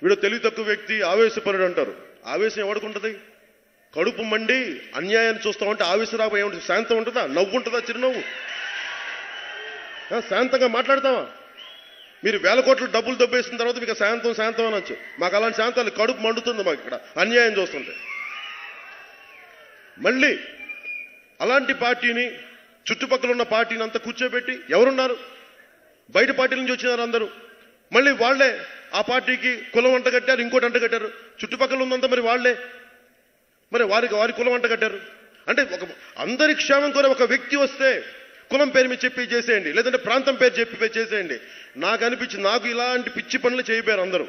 వీడు తెలివి తక్కువ వ్యక్తి, ఆవేశపరుడు అంటారు. ఆవేశం ఎవడుకుంటుంది? కడుపు మండి అన్యాయాన్ని చూస్తా ఉంటే ఆవేశం రాబోయే ఏముంటుంది? శాంతం ఉంటుందా? నవ్వు ఉంటుందా? చిరునవ్వు? శాంతంగా మాట్లాడతావా? మీరు వేల కోట్లు డబ్బులు దబ్బేసిన తర్వాత మీకు శాంతం అనొచ్చు. మాకు అలాంటి శాంతాలు, కడుపు మండుతుంది మాకు ఇక్కడ అన్యాయం చూస్తుంటే. మళ్ళీ అలాంటి పార్టీని, చుట్టుపక్కల ఉన్న పార్టీని అంతా కూర్చోబెట్టి ఎవరున్నారు? బయట పార్టీల నుంచి వచ్చినారు అందరూ. మళ్ళీ వాళ్లే ఆ పార్టీకి కులం అంట కట్టారు, ఇంకోటి అంట కట్టారు. చుట్టుపక్కల ఉందంతా మరి వాళ్లే మరి వారి కులం అంట కట్టారు. అంటే అందరి క్షేమం కోరే ఒక వ్యక్తి వస్తే కులం పేరు మీద చెప్పి చేసేయండి, లేదంటే ప్రాంతం పేరు చెప్పి చేసేయండి. నాకు అనిపించింది, నాకు ఇలాంటి పిచ్చి పనులు చేయబోయారు అందరూ.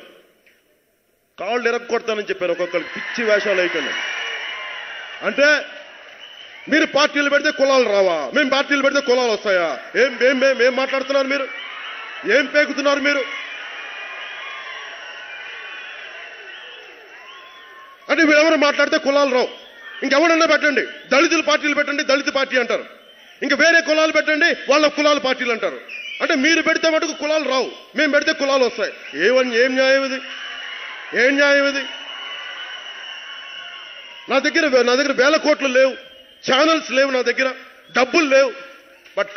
కాళ్ళు ఎరగొడతానని చెప్పారు ఒక్కొక్కరికి, పిచ్చి వేషాలు అయిపోయినా. అంటే మీరు పార్టీలు పెడితే కులాలు రావా, మేము పార్టీలు పెడితే కులాలు వస్తాయా? ఏం మాట్లాడుతున్నారు మీరు? ఏం పేకుతున్నారు మీరు? అంటే మీరెవరు మాట్లాడితే కులాలు రావు. ఇంకెవరన్నా పెట్టండి, దళితుల పార్టీలు పెట్టండి, దళిత పార్టీ అంటారు. ఇంకా వేరే కులాలు పెట్టండి, వాళ్ళ కులాల పార్టీలు అంటారు. అంటే మీరు పెడితే మటుకు కులాలు రావు, మేము పెడితే కులాలు వస్తాయి. ఏం న్యాయం ఇది? ఏం న్యాయం ఇది? నా దగ్గర వేల కోట్లు లేవు, ఛానల్స్ లేవు, నా దగ్గర డబ్బులు లేవు.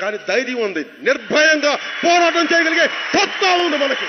కానీ ధైర్యం ఉంది, నిర్భయంగా పోరాటం చేయగలిగే సత్తా ఉంది మనకి.